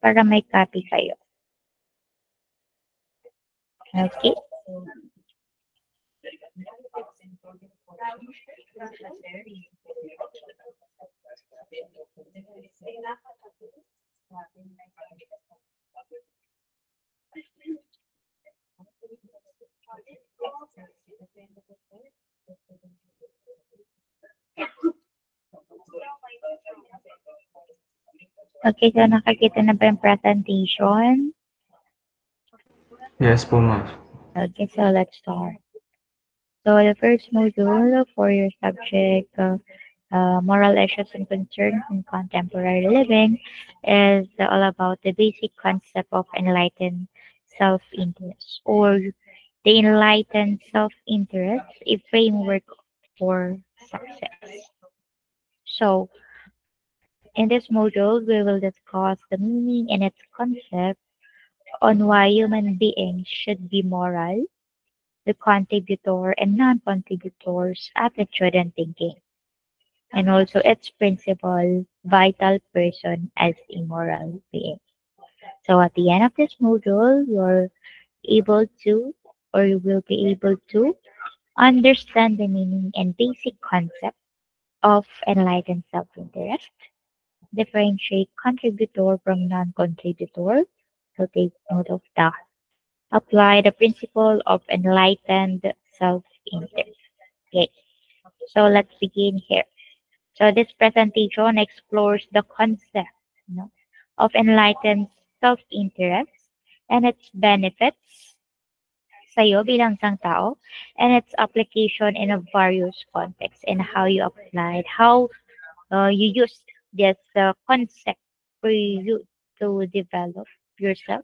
para may copy kayo. Okay? Okay, so nakakita na ba yung presentation? Yes po, ma'am. Okay, so let's start. So the first module for your subject, moral issues and concerns in contemporary living, is all about the basic concept of enlightened self-interest, or the enlightened self-interest, a framework for success. So in this module, we will discuss the meaning and its concept on why human beings should be moral, the contributor and non-contributors' attitude and thinking, and also its principal vital person as a moral being. So at the end of this module, you're able to, or you will be able to, understand the meaning and basic concept of enlightened self-interest, differentiate contributor from non-contributor, so take note of that. Apply the principle of enlightened self-interest. Okay, so let's begin here. So this presentation explores the concept, you know, of enlightened self-interest and its benefits sa'yo bilang isang tao, and its application in a various contexts, and how you applied, how you used this concept for you to develop yourself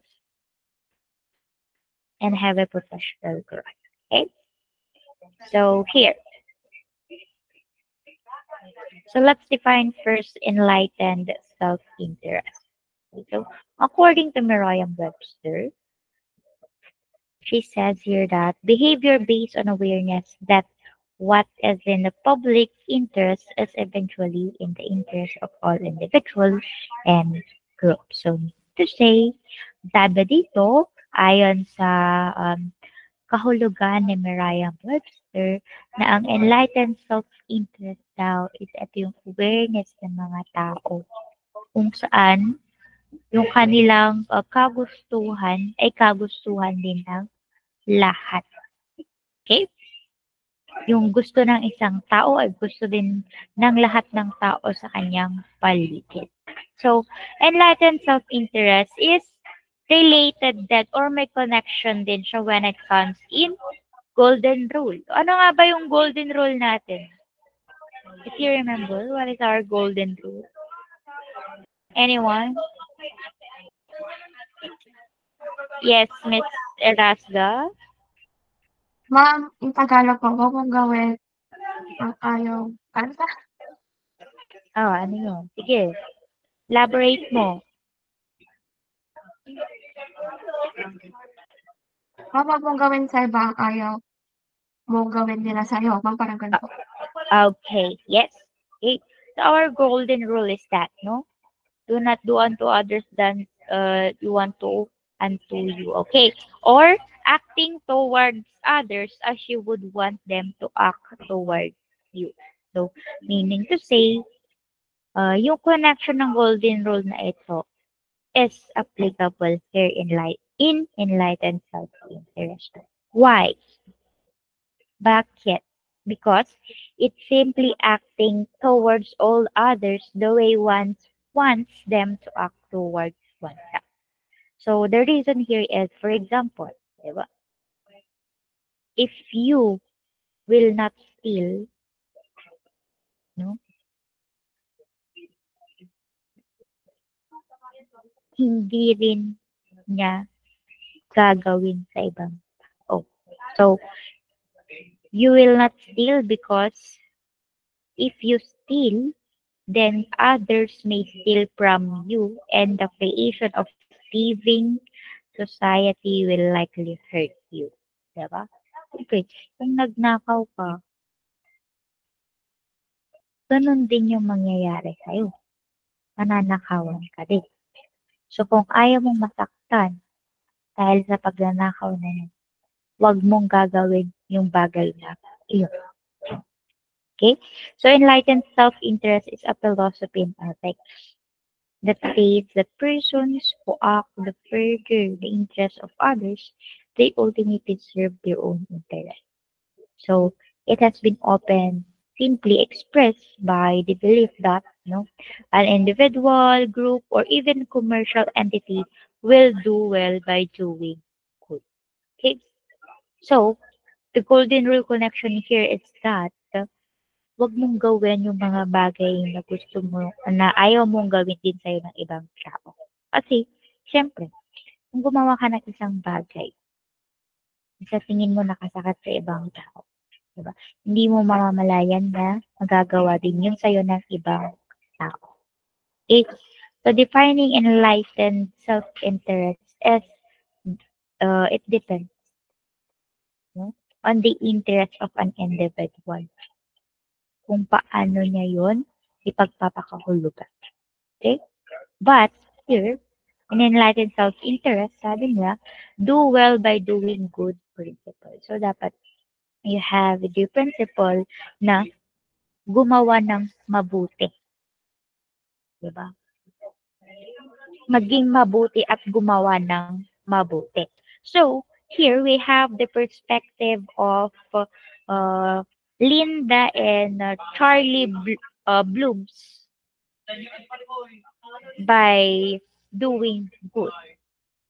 and have a professional growth. Okay, so here, so let's define first enlightened self-interest. Okay, so according to Merriam-Webster, she says here that behavior based on awareness that what is in the public interest is eventually in the interest of all individuals and groups. So, to say, sabi dito, ayon sa kahulugan ni Merriam-Webster, na ang enlightened self-interest daw is ito yung awareness ng mga tao kung saan yung kanilang kagustuhan ay kagustuhan din ng lahat. Okay? Yung gusto ng isang tao ay gusto din ng lahat ng tao sa kanyang paligid. So, enlightened self-interest is related that or may connection din siya when it comes in golden rule. Ano nga ba yung golden rule natin? If you remember, what is our golden rule? Anyone? Yes, Miss Erasga? Ma'am, in Tagalog po, wag mong gawin ang ayaw. Ano ba? Oh, ano yun? Sige. Elaborate mo. Ma'am, wag mong gawin sa iba ang ayaw mong gawin nila sa'yo. Ma'am, parang ganito. Okay, yes. Okay. So our golden rule is that, no? Do not do unto others than you want to unto you. Okay. Or acting towards others as you would want them to act towards you. So, meaning to say, yung connection ng golden rule na ito is applicable here in enlightened self-interest. Why? Bakit? Because it's simply acting towards all others the way one wants them to act towards oneself. So the reason here is, for example, diba? If you will not steal, no, hindi rin niya gagawin sa ibang tao. So, you will not steal because if you steal, then others may steal from you, and the creation of thieving society will likely hurt you. Diba? Okay. Kung nagnakaw ka, ganun din yung mangyayari sa'yo. Mananakawan ka din. So kung ayaw mong masaktan dahil sa pagnanakaw na yun, huwag mong gagawin yung bagay na iyon. Okay? So enlightened self-interest is a philosophy in ethics that states that persons who act to further the interests of others, they ultimately serve their own interests. So it has been often simply expressed by the belief that an individual, group, or even commercial entity will do well by doing good. Okay? So the golden rule connection here is that wag mong gawin yung mga bagay na gusto mo, na ayaw mong gawin din sa'yo ng ibang tao. Kasi, siyempre, kung gumawa ka ng isang bagay, sa tingin mo nakasakit sa ibang tao, diba? Hindi mo mamamalayan na magagawa din yun sa'yo ng ibang tao. Okay? So, defining enlightened self-interest is, it depends on the interest of an individual. Kung paano niya yun ipagpapakahulugan. Okay? But here, in enlightened self-interest, sabi niya, do well by doing good principle. So, dapat you have the principle na gumawa ng mabuti. Diba? Maging mabuti at gumawa ng mabuti. So, here we have the perspective of Linda and Charlie Blooms by doing good.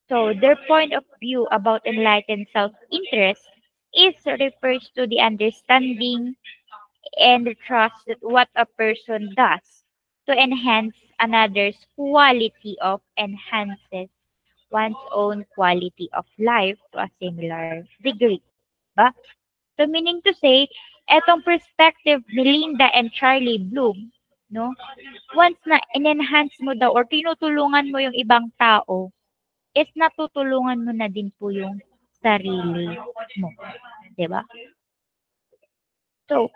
So their point of view about enlightened self-interest is refers to the understanding and the trust that what a person does to enhance another's quality of enhances one's own quality of life to a similar degree. Ba? So meaning to say, etong perspective ni Linda and Charlie Bloom, no? Once na in-enhance mo daw or tinutulungan mo yung ibang tao, is natutulungan mo na din po yung sarili mo. 'Di ba? So,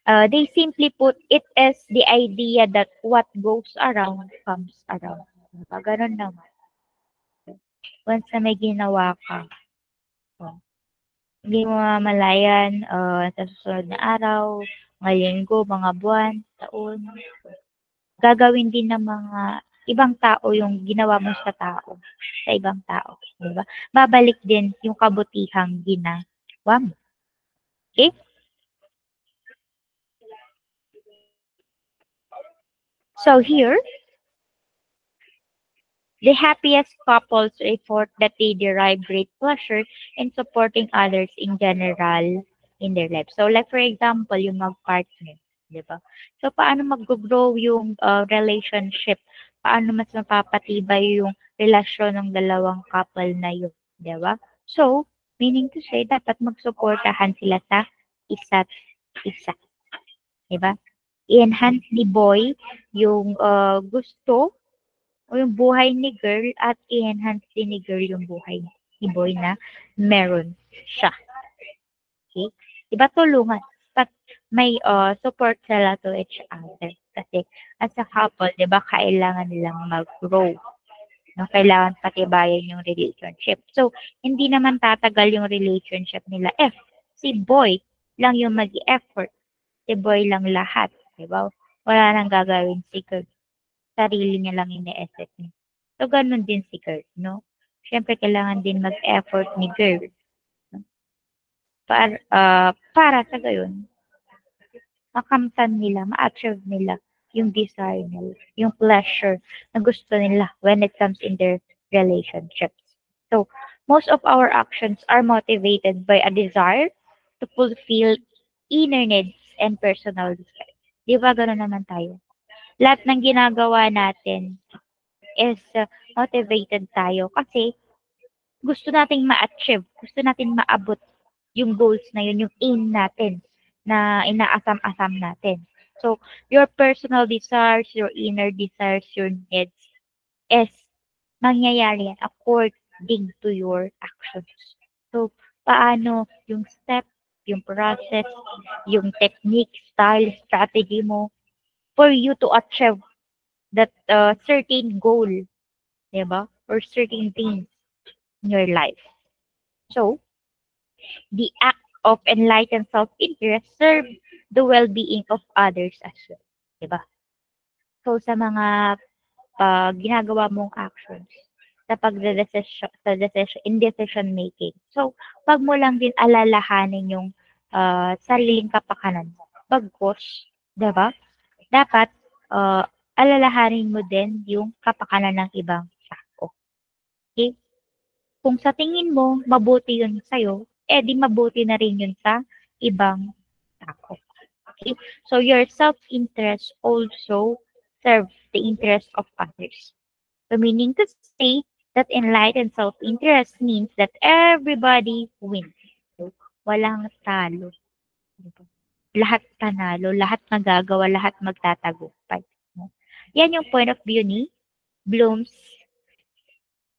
they simply put it as the idea that what goes around comes around. Diba? Ganun naman. Once na may ginawa ka, oh, hindi mo mamalayan sa susunod na araw, mga linggo, mga buwan, taon, gagawin din ng mga ibang tao yung ginawa mo sa tao, sa ibang tao, 'di ba? Babalik din yung kabutihang ginawa mo. Okay? So here, the happiest couples report that they derive great pleasure in supporting others in general in their lives. So like for example, yung mag-partner, 'di ba? So paano mag-grow yung relationship? Paano mas mapapatibay yung relasyon ng dalawang couple na yun, 'di ba? So, meaning to say dapat magsuportahan sila sa isa't isa, 'di ba? I-enhance ni boy yung gusto o yung buhay ni girl at i-enhance din ni girl yung buhay ni boy na meron siya. Okay? Diba tulungan? But may support sila to each other. Kasi as a couple, diba, kailangan nilang mag-grow. No? Kailangan patibayan yung relationship. So, hindi naman tatagal yung relationship nila if si boy lang yung mag-effort. Si boy lang lahat. Diba? Wala nang gagawin si girl. Sarili niya lang ine-effort niya. So, ganun din si girl, no? Siyempre, kailangan din mag-effort ni girl. No? Para sa gayon, makamtan nila, ma-achieve nila yung desire nila, yung pleasure na gusto nila when it comes in their relationships. So, most of our actions are motivated by a desire to fulfill inner needs and personal desire. Di ba gano'n naman tayo? Lahat ng ginagawa natin is motivated tayo kasi gusto nating ma-achieve, gusto nating maabot yung goals na yun, yung aim natin na inaasam-asam natin. So, your personal desires, your inner desires, your needs is mangyayari yan according to your actions. So, paano yung step, yung process, yung technique, style, strategy mo for you to achieve that certain goal diba? Or certain things in your life. So, the act of enlightened self-interest serve the well-being of others as well. Diba? So, sa mga ginagawa mong actions, sa in decision making. So, wag mo lang din alalahanin yung sariling kapakanan mo. Bagkus, diba? Dapat alalahanin mo din yung kapakanan ng ibang tao. Okay? Kung sa tingin mo mabuti yun sa'yo, di mabuti na rin yun sa ibang tao. Okay? So your self-interest also serves the interest of others. So meaning to say that enlightened self-interest means that everybody wins. So, walang talo. Lahat panalo, lahat magagawa, lahat magtatagumpay. Yan yung point of view ni Bloom's,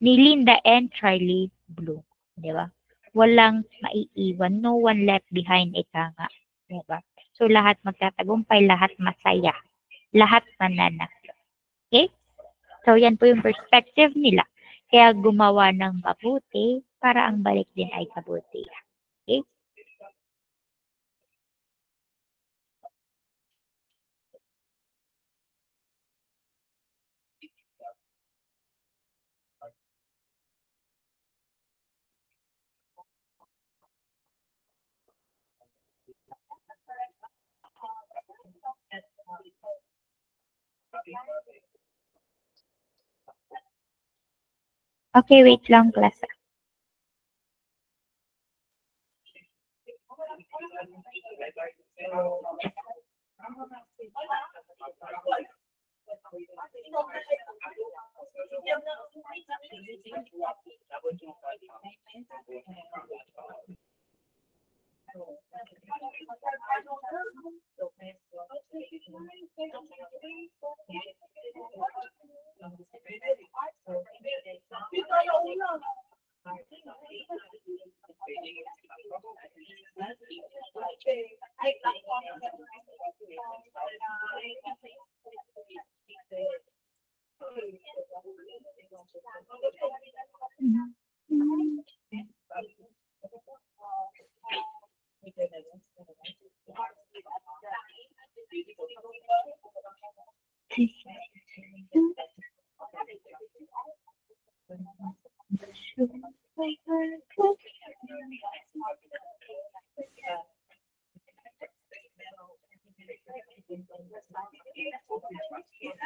ni Linda and Charlie Bloom. Di ba? Walang maiiwan, no one left behind, ika nga. Di ba? So, lahat magtatagumpay, lahat masaya, lahat mananalo. Okay? So, yan po yung perspective nila. Kaya gumawa ng mabuti para ang balik din ay kabutihan. Okay? Okay, wait lang, class.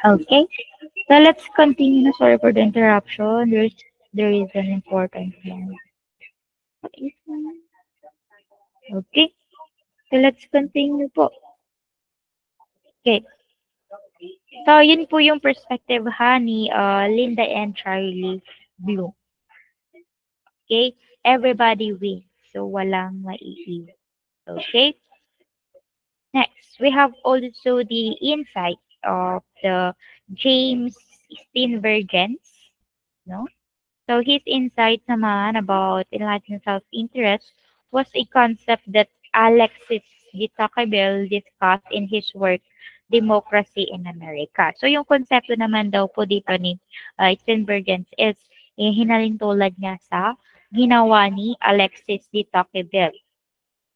Okay. So let's continue. Sorry for the interruption. There is an important one. Okay. So let's continue po. Okay. So yun po yung perspective ha ni Linda and Charlie Bloom. Okay? Everybody wins. So walang maiiwan. Okay? Next, we have also the insight of the James Steenbergens, no? So his insight naman about enlightened self-interest was a concept that Alexis de Tocqueville discussed in his work Democracy in America. So yung konsepto naman daw po dito ni Steenbergens is hinalintulad niya sa ginawa ni Alexis de Tocqueville.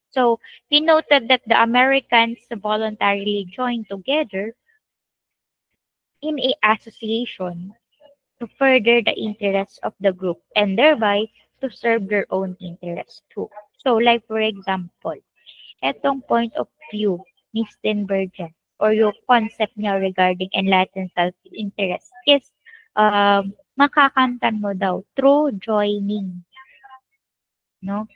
So he noted that the Americans voluntarily joined together in a association to further the interests of the group and thereby to serve their own interests too. So like for example, etong point of view ni Steenbergen or yung concept niya regarding enlightened self-interest is makakantan mo daw through joining, no?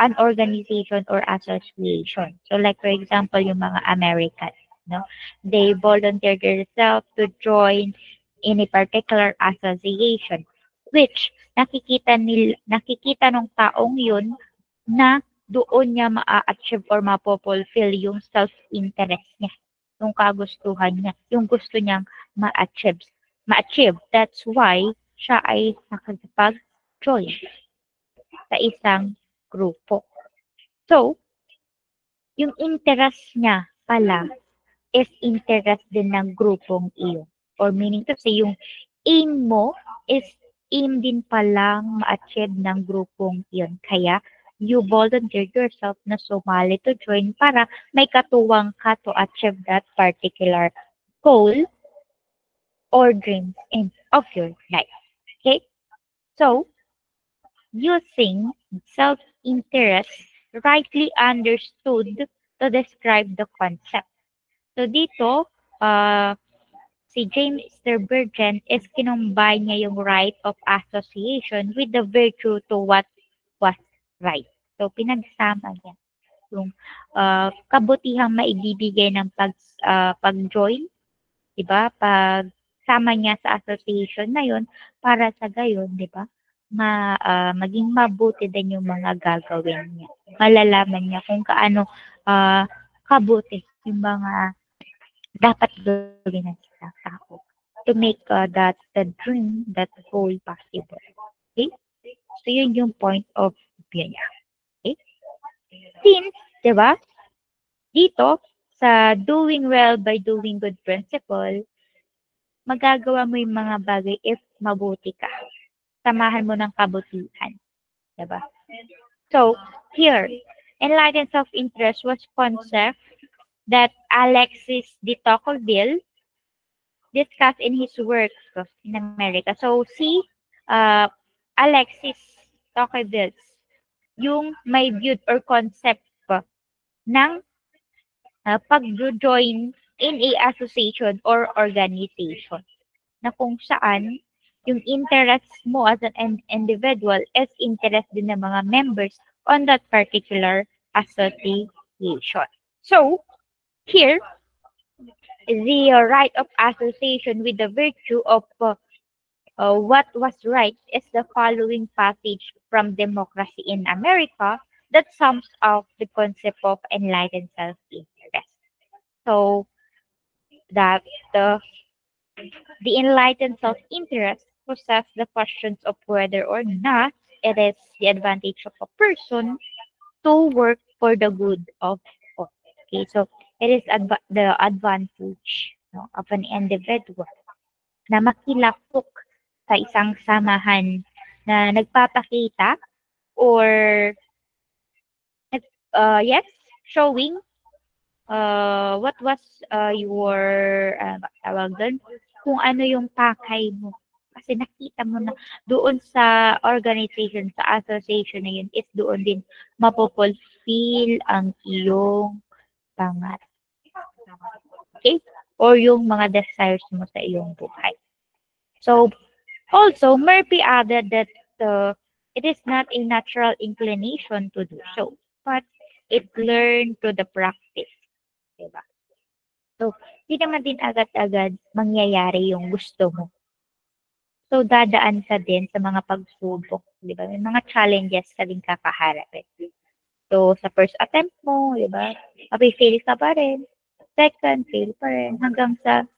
An organization or association. So like for example, yung mga Americans, no? They volunteer themselves to join in a particular association which nakikita ng taong yun na doon niya ma-achieve or mapopulfill yung self-interest niya, yung kagustuhan niya, yung gusto niyang ma-achieve. That's why siya ay nakakapag-join sa isang grupo. So, yung interest niya pala is interest din ng grupong iyon. Or meaning to say, yung aim mo is aim din palang ma-achieve ng grupong iyon. Kaya, you volunteered yourself na sumali to join para may katuwang ka to achieve that particular goal or dreams of your life. Okay? So, using self-interest rightly understood to describe the concept. So, dito, si James Sturgeon is kinumbine niya yung right of association with the virtue to what was right. So, pinagsama niya yung kabutihang maibibigay ng pag-join, di ba? Pagsama niya sa association na yun para sa gayon, di ba? Maging mabuti din yung mga gagawin niya. Malalaman niya kung kaano kabuti yung mga dapat gawin ng isang tao to make the dream, that goal possible. Okay? So, yun yung point of view niya. Okay? Since, di ba, dito, sa doing well by doing good principle, magagawa mo yung mga bagay if mabuti ka. Samahan mo ng kabutihan. Di ba? So, here, enlightened self-interest was concept that Alexis de Tocqueville discussed in his work in America. So, si uh, Alexis Tocqueville, yung may viewed or concept ng pag-join in a association or organization na kung saan yung interest mo as an individual is interest din ng mga members on that particular association. So, here, the right of association with the virtue of what was right is the following passage from Democracy in America that sums up the concept of enlightened self-interest. So, that the enlightened self-interest possess the questions of whether or not it is the advantage of a person to work for the good of all. Okay, so it is the advantage, no, of an individual na makilahok sa isang samahan na nagpapakita or yes, showing what was your tawag doon, kung ano yung pakay mo. Kasi nakita mo na doon sa organization, sa association na yun, is doon din mapopulfill ang iyong pangarap. Okay? Or yung mga desires mo sa iyong buhay. So, also, Murphy added that it is not a natural inclination to do so, but it learned through the practice. Diba? So, di naman din agad-agad mangyayari yung gusto mo. So, dadaan ka din sa mga pagsubok. Di ba? May mga challenges ka din kakaharapin. So, sa first attempt mo, di ba? Mapifail ka pa rin. Second, fail pa rin. Hanggang sa,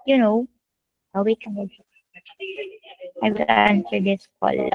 wait lang. I will answer this call.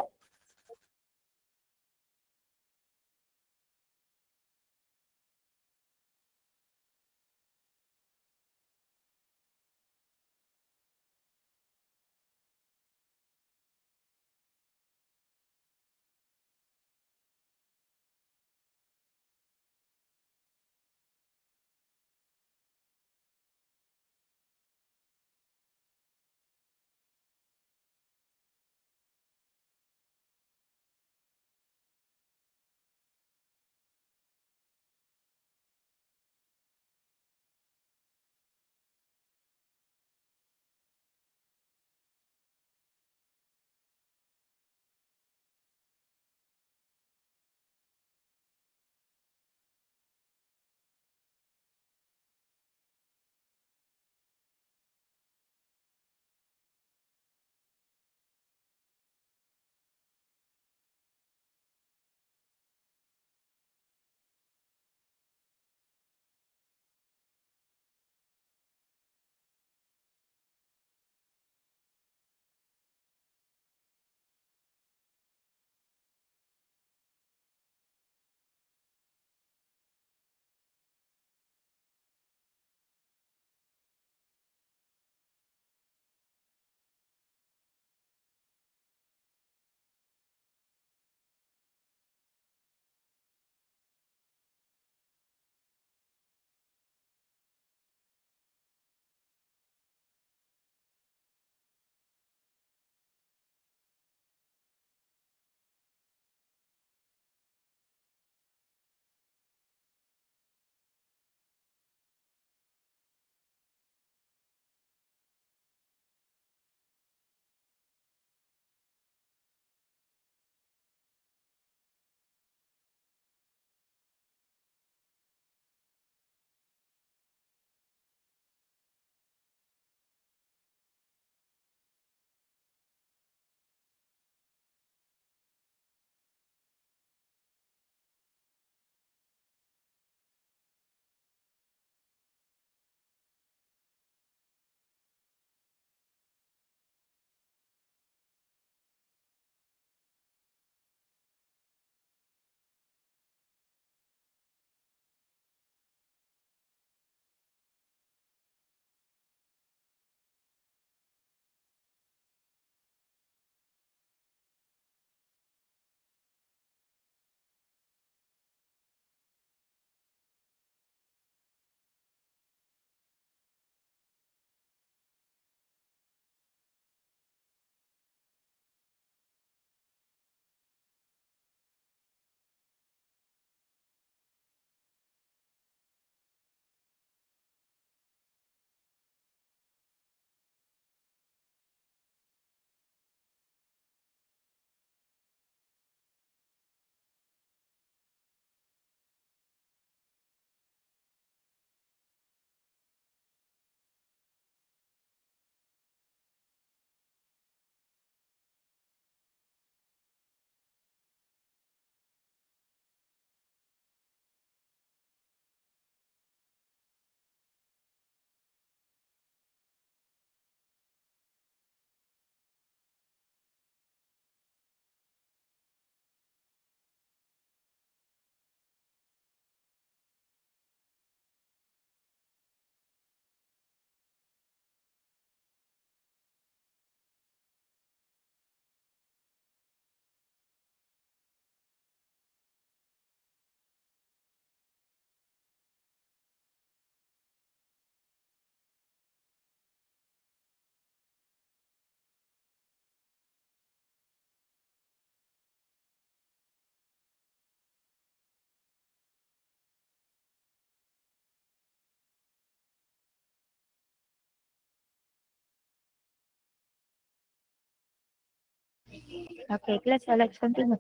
Okay, let's continue.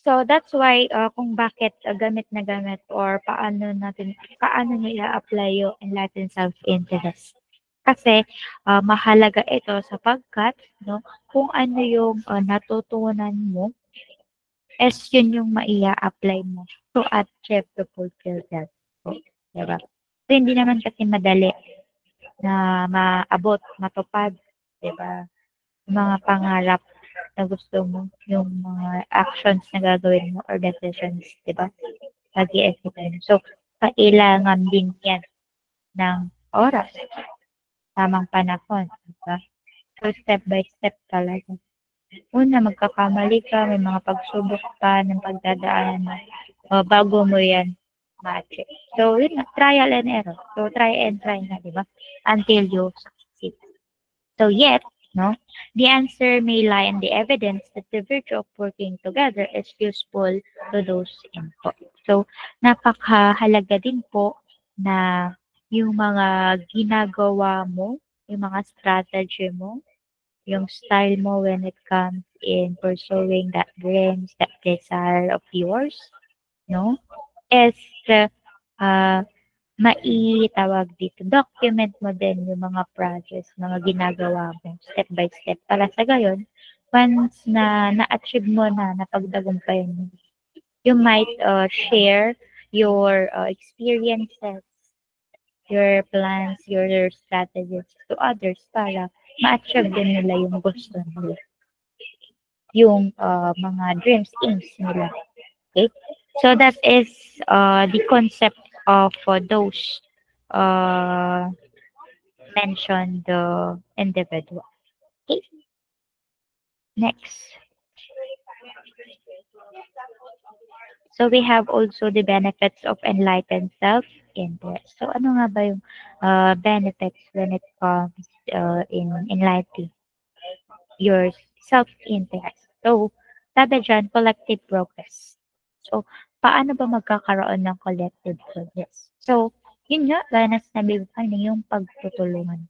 So that's why kung bakit gamit or paano niya i-apply yung enlightened self-interest. Kasi mahalaga ito sapagkat no kung ano yung natutunan mo is yun yung maia-apply mo to achieve to fulfill that goal. Diba? So, hindi naman kasi madali na maabot, matupad, 'di ba? Mga pangarap na gusto mo, yung mga actions na gagawin mo or decisions, 'di ba? Pag-i-execute mo. So, kailangan din 'yan ng oras, tamang panahon, 'di ba? So, step by step talaga. Una, magkakamali ka, may mga pagsubok pa ng pagdadaanan mo bago mo 'yan ma-achieve. So, yun nga, trial and error. So, try and try na, 'di ba? Until you succeed. So yet, no, the answer may lie in the evidence that the virtue of working together is useful to those involved. So napakahalaga din po na yung mga ginagawa mo, yung mga strategy mo, yung style mo when it comes in pursuing that dreams, that desire of yours, no, is uh, maitawag dito, document mo din yung mga projects, mga ginagawa mo step by step para sa gayon, once na na-achieve mo na, napagtagumpayan mo, you might share your experiences, your plans, your strategies to others para ma-achieve din nila yung gusto nila, yung mga dreams, aims nila. Okay? So that is the concept of those uh, mentioned individual. Okay, next. So we have also the benefits of enlightened self-interest. So ano nga ba yung benefits when it comes in enlightening your self-interest? So sabi dyan, collective progress. So paano ba magkakaroon ng collective progress? So yun nga, gaya na sinabi ko kanina, yung pagtutulungan.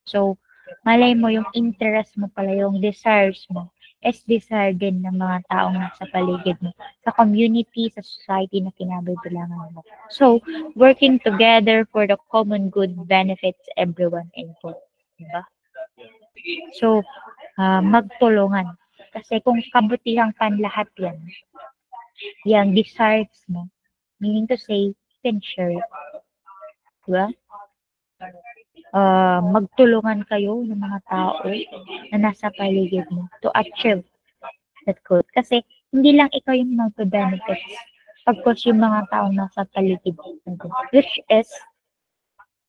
So, malay mo yung interest mo pala, yung desires mo, is desire din ng mga taong nasa paligid mo, sa community, sa society na kinabibilangan mo. So, working together for the common good benefits everyone involved. Diba? So, magtulungan. Kasi kung kabutihan kan lahat yan, yung desires mo, meaning to say, you can share it. Diba? Magtulungan kayo ng mga tao na nasa paligid mo to achieve that goal. Kasi hindi lang ikaw yung magbe-benefit. Pagkos yung mga taong nasa paligid mo. Which is,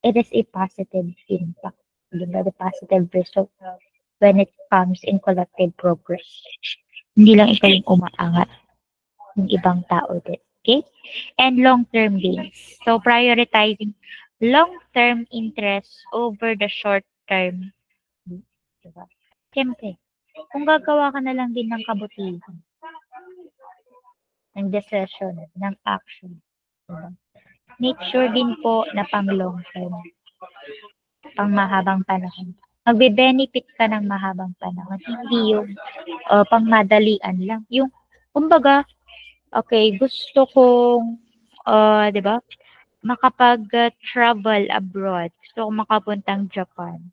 it is a positive impact. Diba? The positive result when it comes in collective progress. Hindi lang ikaw yung umaangat. Yung ibang tao din. Okay? And long-term gains. So, prioritizing long-term interests over the short-term. Diba? Siyempre, kung gagawa ka na lang din ng kabutihan, ng decision, ng action, diba? Make sure din po na pang long-term, pang mahabang panahon. Magbe-benefit ka ng mahabang panahon. Hindi yung pang madalian lang. Yung, kumbaga, okay, gusto kong, 'di ba, makapag-travel abroad. Gusto kong makapuntang Japan.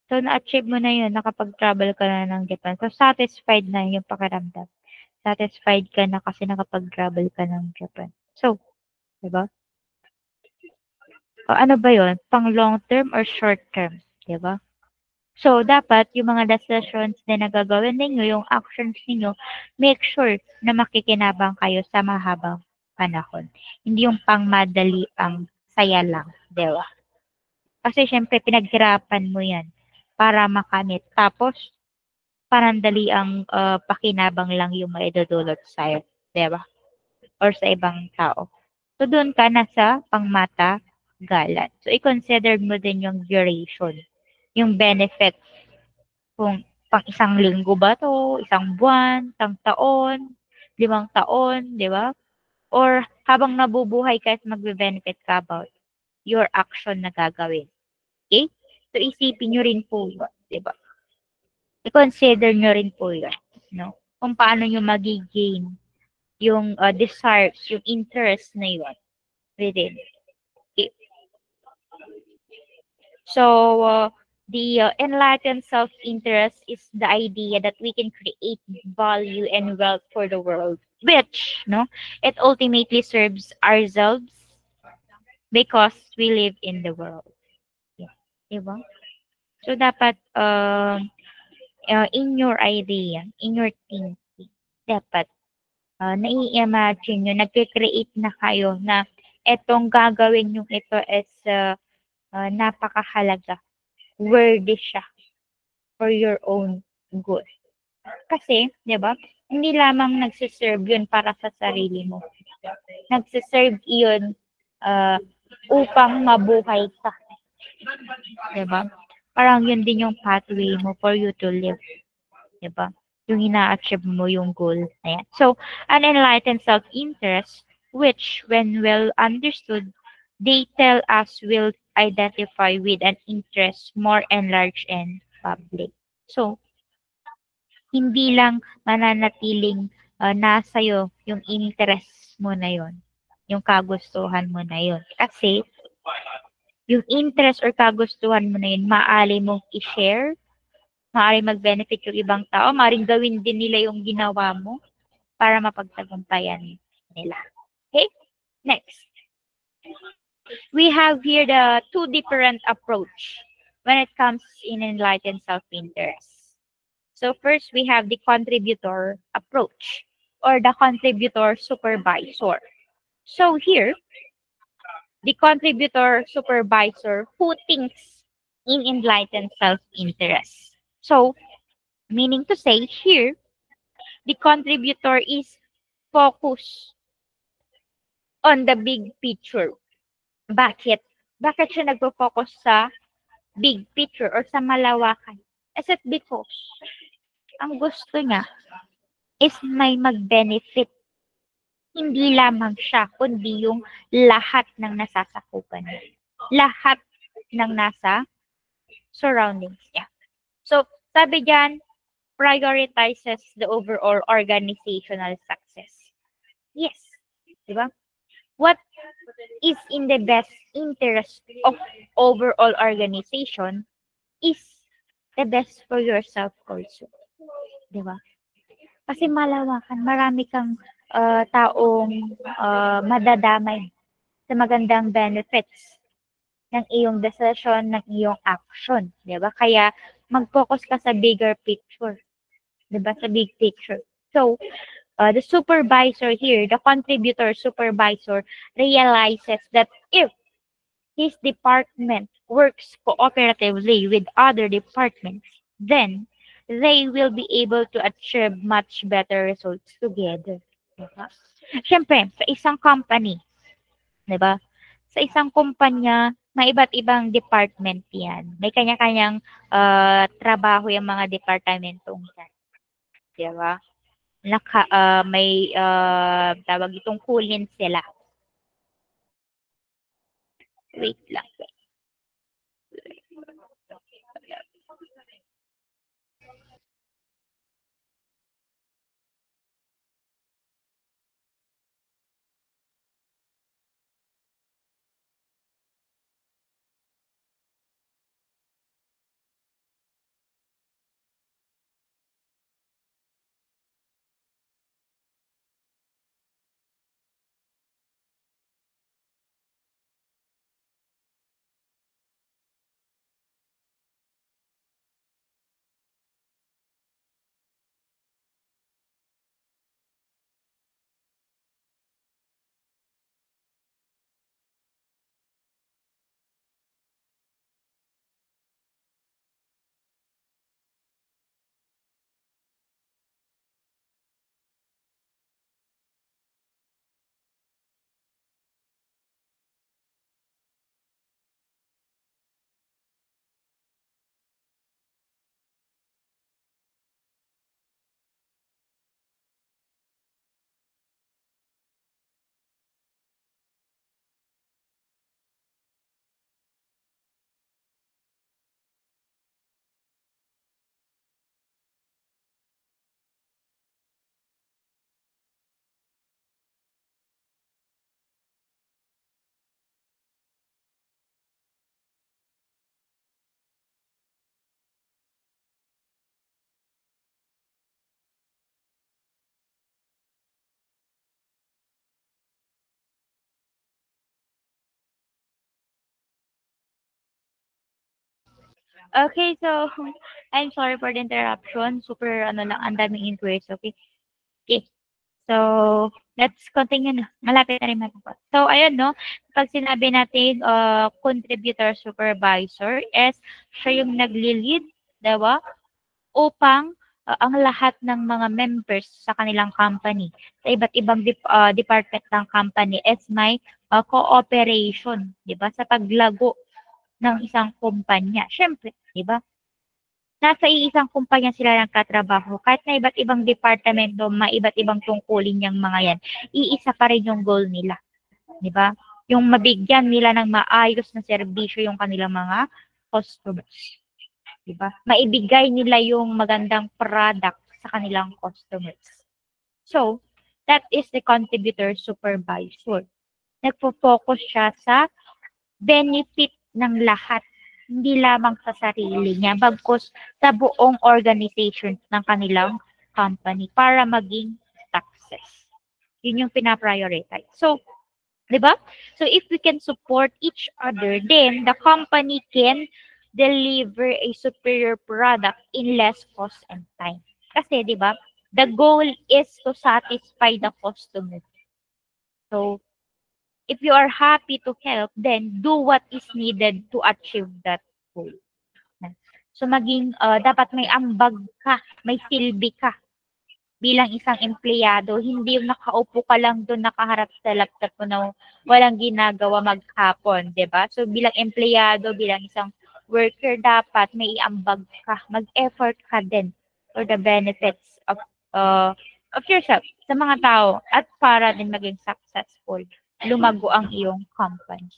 So, na-achieve mo na yun, nakapag-travel ka na ng Japan. So, satisfied na yung pakiramdam. Satisfied ka na kasi nakapag-travel ka ng Japan. So, 'di ba? O, ano ba yun? Pang long term or short term, 'di ba? So, dapat yung mga decisions na nagagawin ninyo, yung actions ninyo, make sure na makikinabang kayo sa mahabang panahon. Hindi yung pangmadali ang saya lang, di ba? Kasi syempre, pinaghirapan mo yan para makamit. Tapos, parandali ang pakinabang lang yung maidudulot sa'yo, di ba? Or sa ibang tao. So, doon ka na sa pangmata galan. So, i-consider mo din yung duration, yung benefit. Kung pang isang linggo ba 'to, isang buwan, isang taon, 5 taon, 'di ba? Or habang nabubuhay ka at magbe-benefit ka about your action na gagawin. Okay? So, isipin nyo rin po yun, di ba? I-consider nyo rin po yun, no? Kung paano nyo magigain yung desires, yung interest na yun within it. So, the enlightened self-interest is the idea that we can create value and wealth for the world, which, no, it ultimately serves ourselves because we live in the world. Yeah. Diba? So, dapat, in your idea, in your thinking, dapat, nai-imagine nyo, nag-create na kayo na etong gagawin yung ito is napakahalaga, worthy siya for your own good. Kasi, di ba, hindi lamang nagsiserve yun para sa sarili mo. Nagsiserve yun upang mabuhay ka. Di ba? Parang yun din yung pathway mo for you to live. Di ba? Yung ina-achieve mo yung goal. Ayan. So, an enlightened self-interest, which, when well understood, they tell us will identify with an interest more enlarged and public. So, hindi lang mananatiling nasa'yo yung interest mo na yon, yung kagustuhan mo na yon. Kasi, yung interest or kagustuhan mo na yun, maaari mong i-share, maaari mag-benefit yung ibang tao, maaaring gawin din nila yung ginawa mo para mapagtagumpayan nila. Okay? Next. We have here the two different approach when it comes in enlightened self-interest. So first, we have the contributor approach or the contributor supervisor. So here, the contributor supervisor who thinks in enlightened self-interest. So, meaning to say here, the contributor is focused on the big picture. Bakit? Bakit siya nagpo-focus sa big picture or sa malawakan? Is it because ang gusto niya is may mag-benefit. Hindi lamang siya, kundi yung lahat ng nasasakupan niya. Lahat ng nasa surroundings niya. So, sabi diyan, prioritizes the overall organizational success. Yes. Di ba? What is in the best interest of overall organization is the best for yourself also. Di ba? Kasi malawakan, marami kang taong madadamay sa magandang benefits ng iyong decision, ng iyong action. Di ba? Kaya mag-focus ka sa bigger picture. Di ba? Sa big picture. So, the supervisor here, the contributor supervisor, realizes that if his department works cooperatively with other departments, then they will be able to achieve much better results together. Diba? Siyempre, sa isang company, diba? Sa isang kumpanya, may iba't ibang department yan. May kanya-kanyang trabaho yung mga departamentong yan. Diba? May tawag itong kulin sila. Wait lang. Okay, so I'm sorry for the interruption. Super ano lang, ang daming inquiries. Okay. Okay. So, let's continue na. Malapit na rin matapos. So, ayun, no? Pag sinabi natin contributor supervisor is siya yung nagli-lead, diba? Upang ang lahat ng mga members sa kanilang company, sa iba't ibang department ng company is may cooperation, diba? Sa paglago ng isang kumpanya. Siyempre, diba? Nasa iisang kumpanya sila nagtatrabaho. Kahit na iba't ibang departamento, iba't ibang tungkulin yung mga yan, iisa pa rin yung goal nila. Di ba? Yung mabigyan nila ng maayos na serbisyo yung kanilang mga customers. Di ba? Maibigay nila yung magandang product sa kanilang customers. So, that is the contributor supervisor. Nagpo-focus siya sa benefit ng lahat, hindi lamang sa sarili niya, bagkus sa buong organization ng kanilang company para maging success. Yun yung pinaprioritize. So, di ba? So, if we can support each other, then the company can deliver a superior product in less cost and time. Kasi, di ba, the goal is to satisfy the customer. So, if you are happy to help, then do what is needed to achieve that goal. So maging dapat may ambag ka, may silbi ka bilang isang empleyado, hindi yung nakaupo ka lang doon nakaharap sa laptop mo na walang ginagawa maghapon, 'di ba? So bilang empleyado, bilang isang worker dapat may iambag ka, mag-effort ka din for the benefits of yourself sa mga tao at para din maging successful, lumago ang iyong company.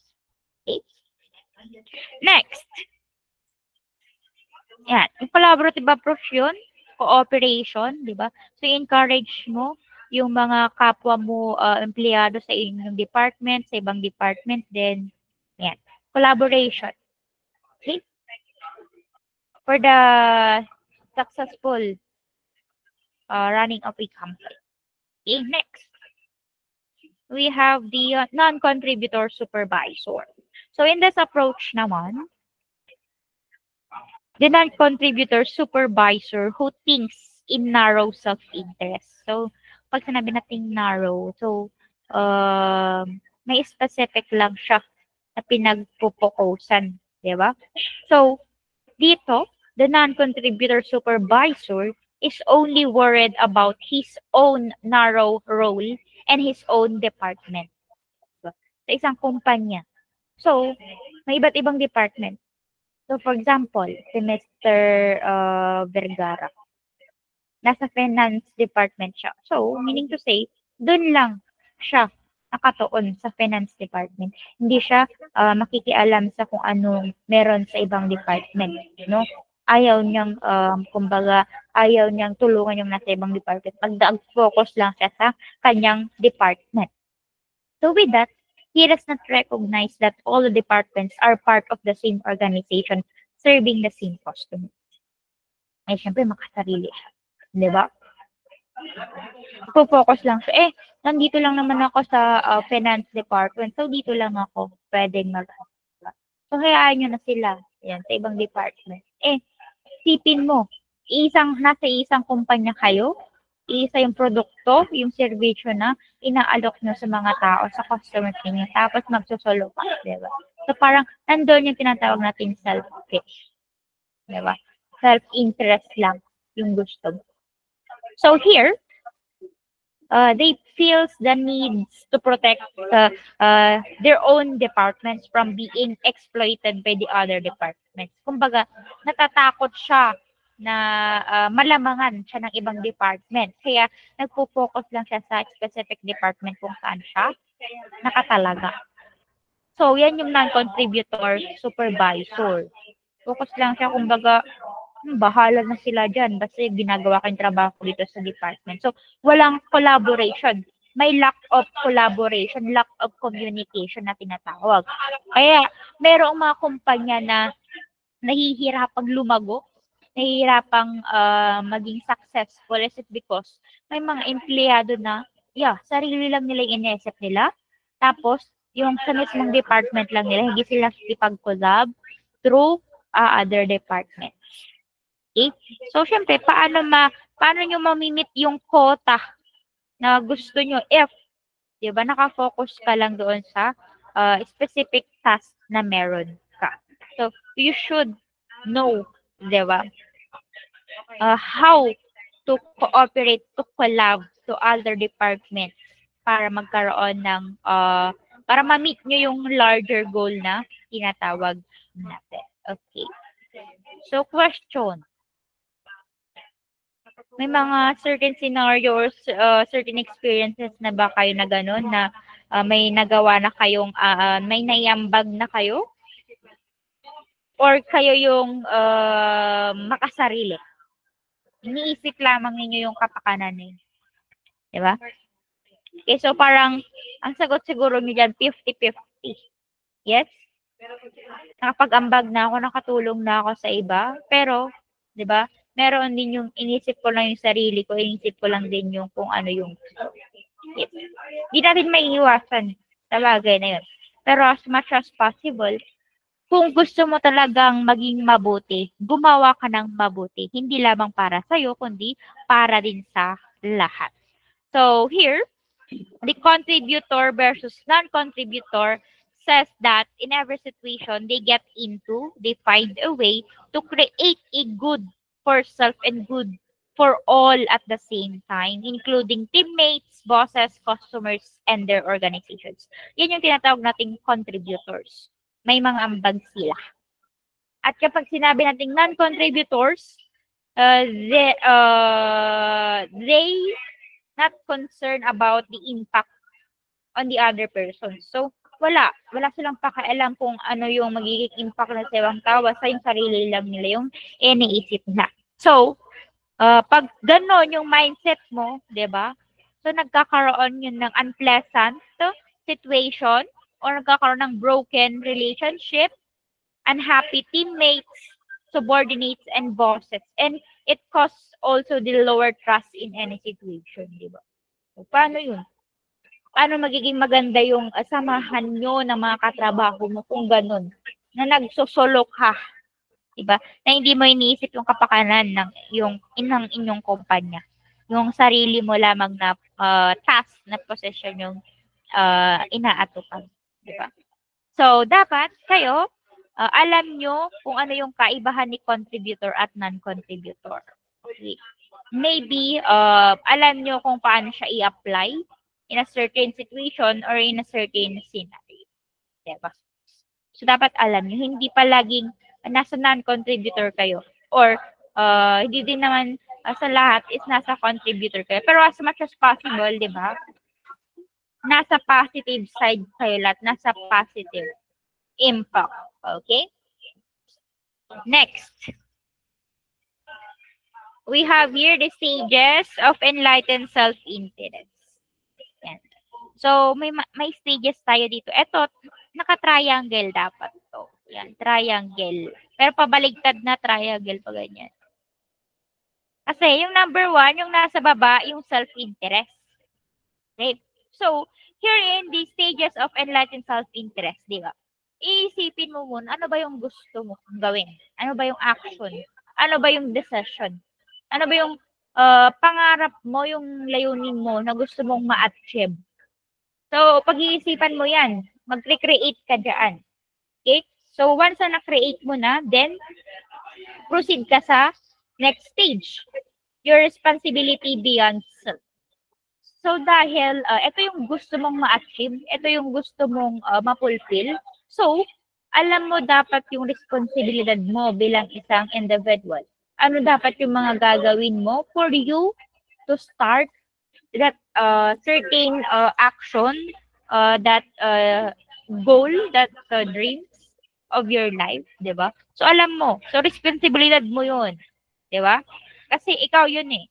Okay? Next, yan, yung collaborative approach yun, cooperation, di ba? So, encourage mo yung mga kapwa mo empleyado sa inyong department, sa ibang department din. Yan. Collaboration. Okay? For the successful running of a company. Okay, next. We have the non-contributor supervisor. So, in this approach naman, the non-contributor supervisor who thinks in narrow self-interest. So, pag sinabi natin narrow, so, may specific lang siya na pinagpupukusan. Di ba? So, dito, the non-contributor supervisor is only worried about his own narrow role and his own department. Diba? Sa isang kumpanya. So, may iba't ibang department. So, for example, si Mr. Vergara, nasa finance department siya. So, meaning to say, dun lang siya nakatuon sa finance department. Hindi siya makikialam sa kung anong meron sa ibang department. No? Ayaw niyang, kumbaga, ayaw niyang tulungan yung nasa ibang department. Mag-focus lang siya sa kanyang department. So, with that, he does not recognize that all the departments are part of the same organization serving the same customer. Eh, syempre, makasarili siya. Di ba? Focus lang siya. Nandito lang naman ako sa finance department. So, dito lang ako pwedeng So, hayaan nyo na sila. Yan, sa ibang department. Sipin mo, nasa isang kumpanya kayo, isa yung produkto, yung servisyo na inaalok nyo sa mga tao, sa customers niyo, tapos magsusolo pa, diba? So, parang nandun yung tinatawag natin selfish. Diba? Self-interest lang yung gusto mo. So, here, they feels the needs to protect their own departments from being exploited by the other departments. Kumbaga, natatakot siya na malamangan siya ng ibang department. Kaya nagpo-focus lang siya sa specific department kung saan siya nakatalaga. So, yan yung non-contributor supervisor. Focus lang siya, kumbaga, bahala na sila dyan. Basta ginagawa ko yung trabaho ko dito sa department. So, walang collaboration. May lack of collaboration, lack of communication na tinatawag. Kaya, merong mga kumpanya na nahihirapang lumago, nahihirapang maging successful. Is it because may mga empleyado na, sarili lang nila yung inesip nila. Tapos, yung sa mismong department lang nila, hindi sila ipag-collab through other departments. Okay? So, syempre, paano nyo mamimit yung quota na gusto nyo if, di ba, nakafocus ka lang doon sa specific task na meron ka. So, you should know, di ba, how to cooperate, to collab to other departments para magkaroon ng, para ma-meet nyo yung larger goal na tinatawag natin. Okay. So, question. May mga certain scenarios, certain experiences na ba kayo na gano'n na may nagawa na kayong, may naiambag na kayo? Or kayo yung makasarili? Iniisip lamang ninyo yung kapakanan ninyo. Diba? Okay, so parang, ang sagot siguro nyo dyan, 50-50. Yes? Nakapag-ambag na ako, nakatulong na ako sa iba, pero, di ba, meron din yung inisip ko lang yung sarili ko, inisip ko lang din yung kung ano yung yes. Di natin maiiwasan sa bagay na yun. Pero as much as possible, kung gusto mo talagang maging mabuti, gumawa ka ng mabuti. Hindi lamang para sa'yo, kundi para din sa lahat. So here, the contributor versus non-contributor says that in every situation they get into, they find a way to create a good for self and good for all at the same time, including teammates, bosses, customers, and their organizations. Yan yung tinatawag nating contributors. May mga ambag sila. At kapag sinabi nating non-contributors, they not concerned about the impact on the other person. So, wala silang pakialam kung ano yung magiging impact na sa ibang tao, basta yung sarili lang nila yung iniisip na. So, pag gano'n yung mindset mo, 'di ba? So, nagkakaroon yun ng unpleasant situation or nagkakaroon ng broken relationship, unhappy teammates, subordinates, and bosses. And it causes also the lower trust in any situation, di ba? So, paano yun? Paano magiging maganda yung samahan nyo ng mga katrabaho mo kung ganun? Na nagsusolo ka, di ba? Na hindi mo iniisip yung kapakanan ng inyong kumpanya. Yung sarili mo lamang na task na position yung inaatukan, di ba? So, dapat kayo, alam nyo kung ano yung kaibahan ni contributor at non-contributor. Okay. Maybe, alam nyo kung paano siya i-apply in a certain situation or in a certain scenario. Diba? So, dapat alam nyo, hindi palaging nasa non-contributor kayo. Or, hindi din naman sa lahat is nasa contributor kayo. Pero as much as possible, di ba? Nasa positive side kayo lahat. Nasa positive impact. Okay? Next. We have here the stages of enlightened self-interest. Yan. So, may stages tayo dito. Ito, naka-triangle dapat to. Yan, triangle. Pero pabaligtad na triangle pa ganyan. Kasi yung number 1, yung nasa baba, yung self-interest. Okay? So, herein, the stages of enlightened self-interest, di ba? Iisipin mo muna, ano ba yung gusto mo gawin? Ano ba yung action? Ano ba yung decision? Ano ba yung pangarap mo, yung layunin mo na gusto mong ma-achieve? So, pag-iisipan mo yan, mag-recreate ka dyan. Okay? So, once na na-create mo na, then, proceed ka sa next stage. Your responsibility beyond self. So, dahil ito yung gusto mong ma-achieve, ito yung gusto mong ma-fulfill, so, alam mo dapat yung responsibilidad mo bilang isang individual. Ano dapat yung mga gagawin mo for you to start that certain action, that goal, that dreams of your life, di ba? So, alam mo. So, responsibilidad mo yun. Di ba? Kasi ikaw yun eh.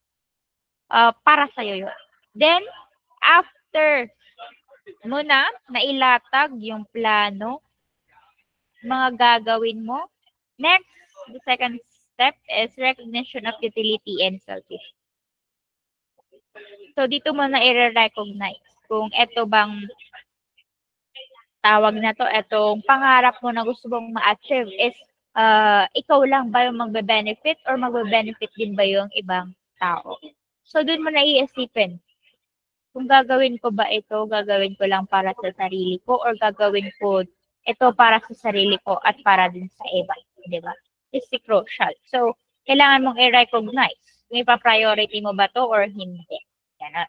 Para sa'yo yun. Then, after mo na nailatag yung plano, mga gagawin mo, next, the second step is recognition of utility and selfish. So, dito mo na i-recognize kung ito bang tawag na to, itong pangarap mo na gusto mong ma-achieve is ikaw lang ba yung magbe-benefit or magbe-benefit din ba yung ibang tao? So, dun mo na iisipin. Kung gagawin ko ba ito, gagawin ko lang para sa sarili ko or gagawin ko ito para sa sarili ko at para din sa iba, di ba? It's crucial. So, kailangan mong i-recognize kung ipa-priority mo ba to or hindi. Yan.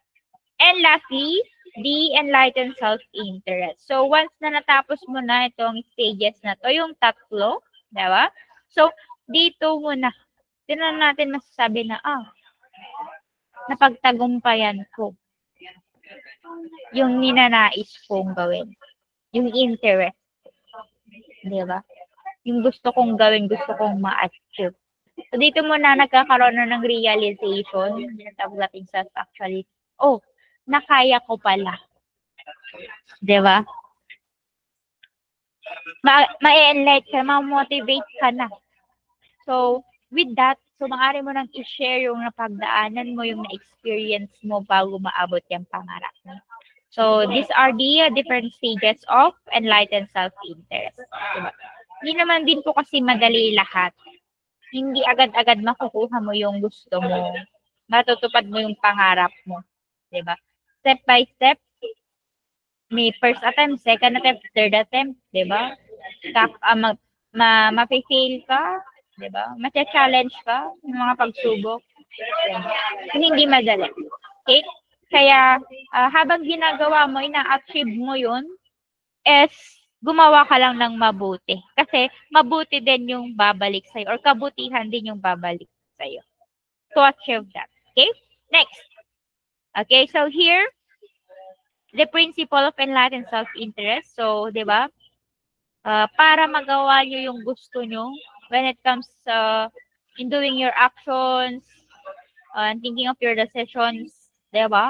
And lastly, the enlightened self-interest. So, once na natapos mo na itong stages na to, yung tatlo, di ba? So, dito muna, tinan natin masasabi na, napagtagumpayan ko yung ninanais kong gawin. Yung interest. Di ba? Yung gusto kong gawin, gusto kong ma-achieve. So, dito muna nagkakaroon na ng realization pagdating sa actually, nakaya ko pala. Di ba? Ma-enlight ka, ma-motivate ka na. So, with that, maaari mo nang i-share yung napagdaanan mo, yung na-experience mo bago maabot yung pangarap mo. So, these are the different stages of enlightened self-interest. Diba? Hindi naman din po kasi madali lahat. Hindi agad-agad makukuha mo yung gusto mo. Matutupad mo yung pangarap mo. Diba? Step by step, may first attempt, second attempt, third attempt, diba? Ma-fail ka, diba? Ma-challenge ka, yung mga pagsubok. Hindi madali. Okay? Kaya, habang ginagawa mo, ina-achieve mo yun, is gumawa ka lang ng mabuti. Kasi, mabuti din yung babalik sa'yo or kabutihan din yung babalik sa'yo to achieve that. Okay? Next. Okay, so here, the principle of enlightened self-interest. So, di ba? Para magawa nyo yung gusto nyo when it comes in doing your actions, and thinking of your decisions, di ba?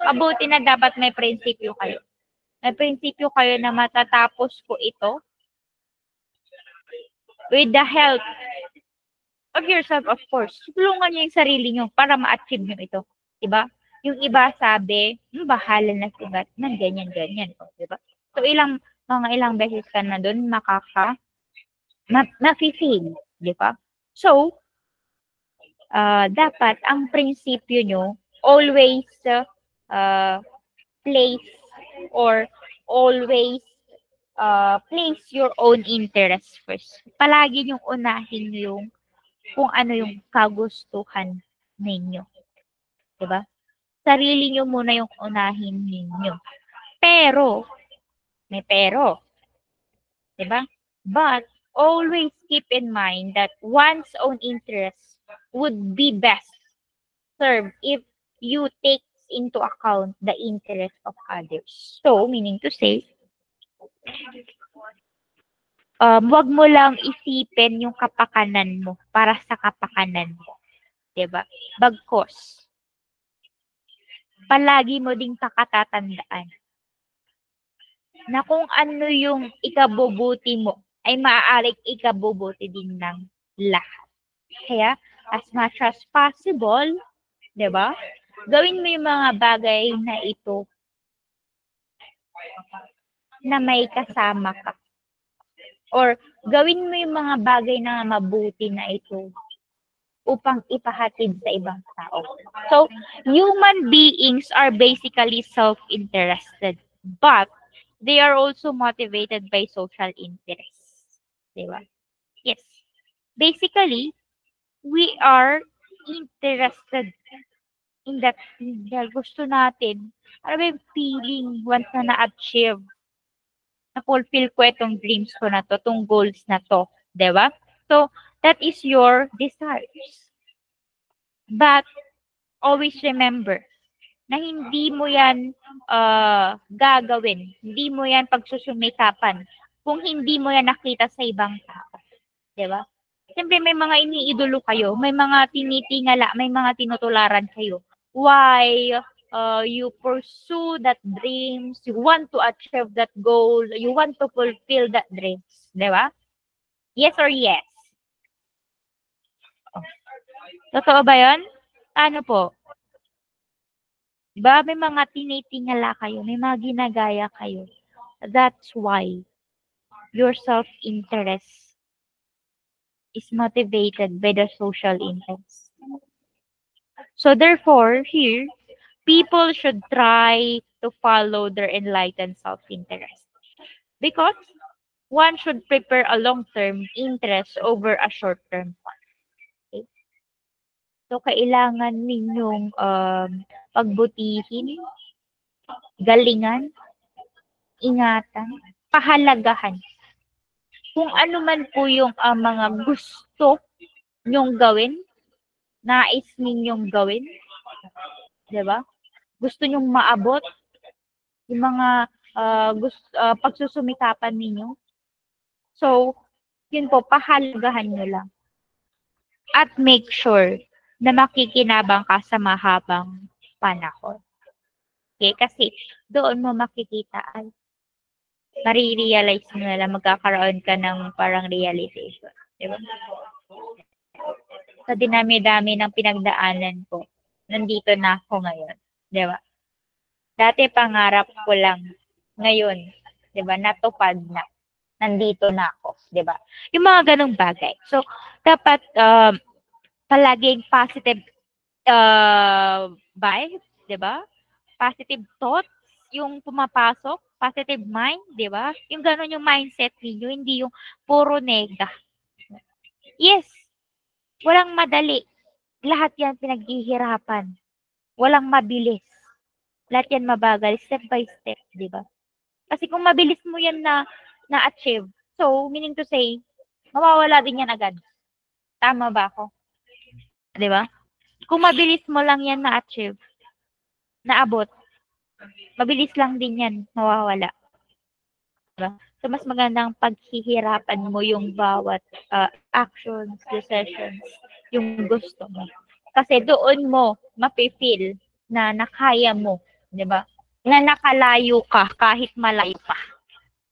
Mabuti na dapat may prinsipyo kayo. May prinsipyo kayo na matatapos ko ito with the help of yourself, of course. Tulungan nyo yung sarili nyo para ma-achieve nyo ito. Diba? Yung iba sabi, bahala na si Batman, ganyan. Diba? So, mga ilang beses ka na doon, ma-feel. Diba? So, dapat ang prinsipyo nyo, always place or always place your own interest first. Palagi yung unahin yung kung ano yung kagustuhan ninyo. Diba? Sarili nyo muna yung unahin ninyo. Pero, may pero. Diba? But, always keep in mind that one's own interest would be best served if you take into account the interest of others. So, meaning to say, wag mo lang isipin yung kapakanan mo para sa kapakanan mo. Diba? Bagkos, palagi mo ding kakatatandaan na kung ano yung ikabubuti mo ay maaaring ikabubuti din ng lahat. Kaya, as much as possible, diba? Gawin mo yung mga bagay na ito na may kasama ka. Or gawin mo yung mga bagay na mabuti na ito upang ipahatid sa ibang tao. So, human beings are basically self-interested, but they are also motivated by social interests. Diba? Yes. Basically, we are interested in that thing. Dahil gusto natin, ano ba yung feeling once na na-achieve, na-fulfill ko itong dreams ko na to, itong goals na to. Diba? So, that is your desires. But, always remember na hindi mo yan gagawin. Hindi mo yan pagsusumikapan kung hindi mo yan nakita sa ibang tao. Diba? Siyempre, may mga iniidolo kayo, may mga tinitingala, may mga tinutularan kayo. Why you pursue that dreams, you want to achieve that goal, you want to fulfill that dreams. Diba? Yes or yes? Totoo ba yun? Ano po? Diba? May mga tinitingala kayo, may mga ginagaya kayo. That's why your self-interest is motivated by the social interest. So therefore, here, people should try to follow their enlightened self-interest. Because one should prepare a long-term interest over a short-term one. Okay? So kailangan ninyong pagbutihin, galingan, ingatan, pahalagahan. Kung ano man po yung mga gusto nyong gawin, nais ninyong gawin, 'di ba? Gusto nyong maabot yung mga pagsusumikapan ninyo. So, yun po, pahalagahan nyo lang. At make sure na makikinabang ka sa mahabang panahon. Okay? Kasi doon mo makikita ay marirealize mo na lang, magkakaroon ka ng parang realization. Diba? Sa dinami-dami ng pinagdaanan ko, nandito na ako ngayon. Diba? Dati pangarap ko lang. Ngayon, diba, natupad na. Nandito na ako. Diba? Yung mga ganong bagay. So, dapat palaging positive vibes, diba? Positive thoughts yung pumapasok, positive mind, di ba? Yung gano'n yung mindset ninyo, hindi yung puro nega. Yes, walang madali. Lahat yan pinaghihirapan. Walang mabilis. Lahat yan mabagal, step by step, di ba? Kasi kung mabilis mo yan na-achieve, so, meaning to say, mawawala din yan agad. Tama ba ako? Di ba? Kung mabilis mo lang yan na-achieve, naabot, mabilis lang din yan mawawala. Diba? So, mas magandang paghihirapan mo yung bawat actions, decisions, yung gusto mo. Kasi doon mo mapifeel na nakaya mo, di ba? Na nakalayo ka kahit malayo pa.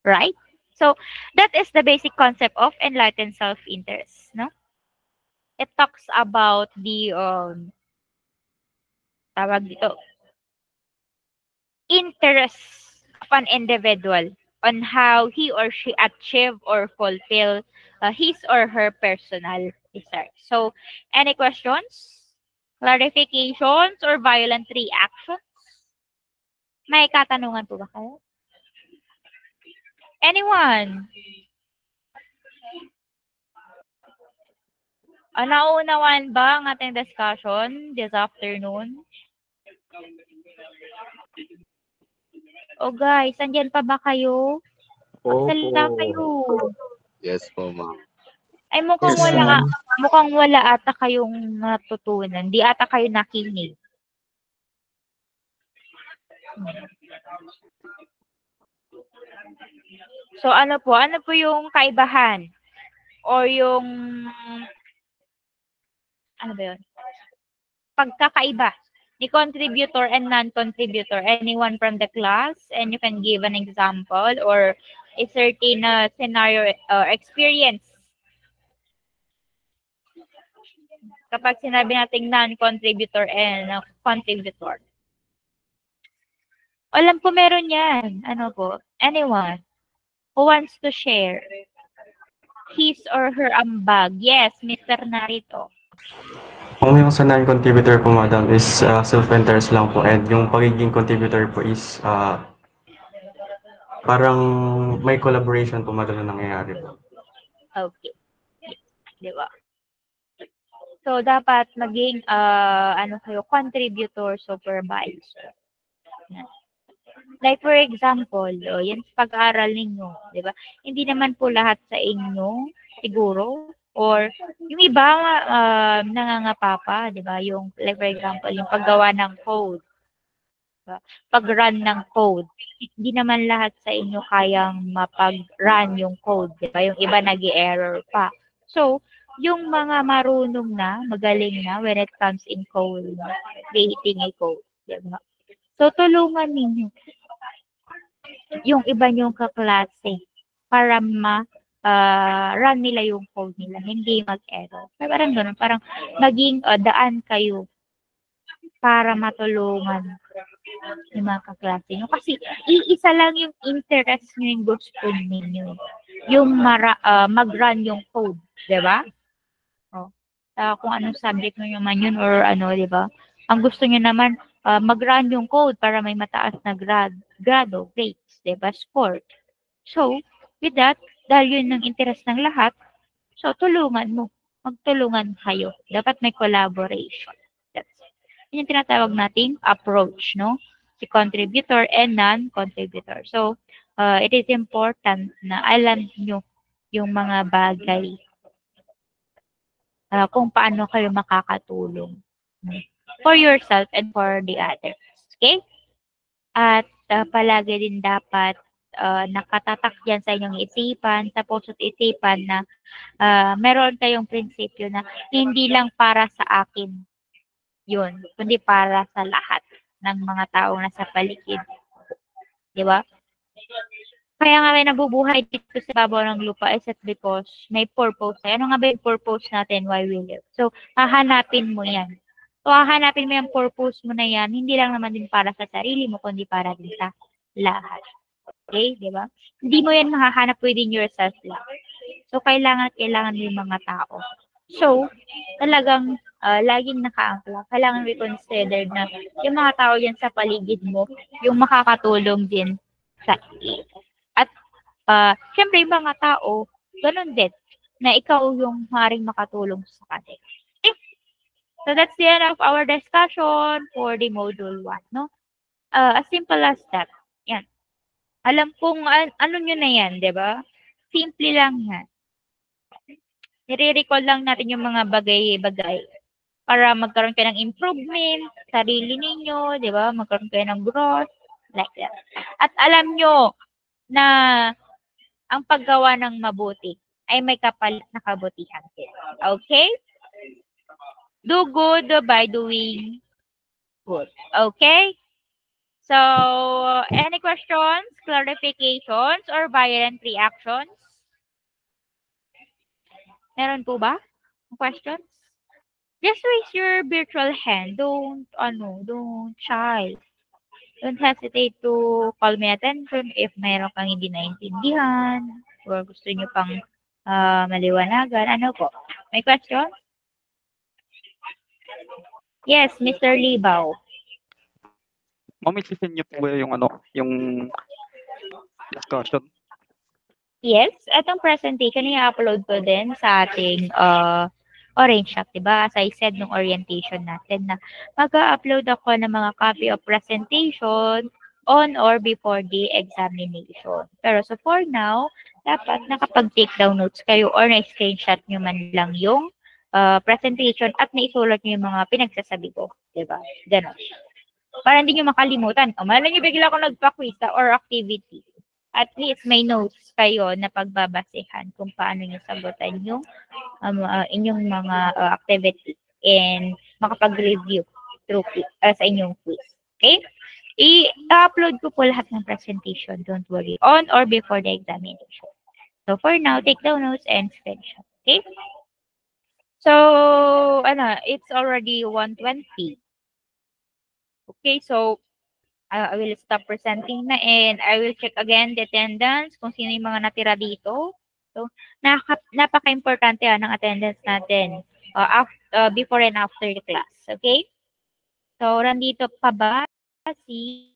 Right? So, that is the basic concept of enlightened self-interest. No? It talks about the, tawag dito, interest of an individual on how he or she achieve or fulfill his or her personal desires. So, any questions, clarifications, or violent reactions? May katanungan po ba kayo? Anyone? Nauunawan ba ang ating discussion this afternoon? Oh guys, andyan pa ba kayo? Magsalita kayo. Yes po, ma'am. Ay mukhang wala ata kayong natutunan. Di ata kayo nakinig. So ano po yung kaibahan? O yung ano ba yun? Pagkakaiba ni contributor and non-contributor. Anyone from the class? And you can give an example or a certain scenario or experience. Kapag sinabi natin non-contributor and contributor. Alam ko meron yan. Ano po? Anyone who wants to share his or her ambag? Yes, Mr. Narito. Yung sa non-contributor po, madam, is self-interest lang po, and yung pagiging contributor po is parang may collaboration po, madam, na nangyayari po. Okay. Di ba? So, dapat maging kayo, contributor, supervisor. Like for example, yan sa pag-aaral ninyo, di ba? Hindi naman po lahat sa inyo, siguro, or yung iba nangangapapa, di ba? Yung, like for example, yung paggawa ng code, diba? Pag-run ng code. Hindi naman lahat sa inyo kayang mapag-run yung code, di ba? Yung iba nag-error pa. So, yung mga marunong na, magaling na when it comes in code, creating a code, di ba? So, tulungan ninyo yung iba nyong kaklase para run nila yung code nila, hindi mag-error. Parang gano'n, parang maging daan kayo para matulungan yung mga kaklase nyo. Kasi iisa lang yung interest nyo, yung gusto ninyo. Yung mag-run yung code, di ba? kung anong subject mo naman yun or ano, di ba? Ang gusto nyo naman, mag-run yung code para may mataas na grado, grades, di ba? Score. So, with that, dahil yun ang interest ng lahat, so tulungan mo. Magtulungan kayo. Dapat may collaboration. That's it. Yun yung tinatawag nating approach, no? Si contributor and non-contributor. So, it is important na alam nyo yung mga bagay kung paano kayo makakatulong for yourself and for the others. Okay? At palagi din dapat nakatatak yan sa inyong isipan, sa puso't isipan na meron kayong prinsipyo na hindi lang para sa akin yun, kundi para sa lahat ng mga taong nasa paligid. Di ba? Kaya nga may nabubuhay dito sa babaw ng lupa is it because may purpose. Ano nga ba yung purpose natin why we live? So, hahanapin mo yan. So, hahanapin mo yung purpose mo na yan, hindi lang naman din para sa sarili mo, kundi para din sa lahat. Okay? Di ba? Hindi mo yan mahahanap within yourself lang. So, kailangan mo yung mga tao. So, talagang laging nakaangkla. Kailangan we consider na yung mga tao yan sa paligid mo, yung makakatulong din sa iyo. At, syempre, yung mga tao, ganun din, na ikaw yung maaaring makatulong sa kanila. Okay? So, that's the end of our discussion for the module 1, no? As simple as that. Yan. Alam kong ano nyo na yan, di ba? Simple lang yan. Nire-recall lang natin yung mga bagay-bagay para magkaroon kayo ng improvement, sarili ninyo, di ba? Magkaroon kayo ng growth, like that. At alam nyo na ang paggawa ng mabuti ay may kapalit na kabutihan. Okay? Do good by doing good. Okay? So, any questions, clarifications, or violent reactions? Meron po ba? Questions? Just raise your virtual hand. Don't shy. Don't hesitate to call me attention if mayroon kang hindi naintindihan or gusto nyo pang maliwanagan. Ano po? May question? Yes, Mr. Libaw. Mamissisin niyo po ba yung discussion? Yes, itong presentation i-upload ko din sa ating Orange Shop, diba? As I said nung orientation natin na mag-upload ako ng mga copy of presentation on or before the examination. Pero so for now, dapat nakapag-take down notes kayo or na-screenshot nyo man lang yung presentation at naisulat nyo yung mga pinagsasabi ko. Diba? Ganon. Para hindi nyo makalimutan. O, malala nyo bigla ako nagpa-quiz or activity. At least may notes kayo na pagbabasehan kung paano nyo sagutan yung inyong mga activity and makapag-review through sa inyong quiz. Okay? I-upload ko po lahat ng presentation. Don't worry. On or before the examination. So for now, take down notes and screenshot. Okay? So, it's already 1:20. Okay, so I will stop presenting na and I will check again the attendance kung sino yung mga natira dito. So, napaka-importante ng attendance natin before and after the class. Okay? So, nandito pa ba si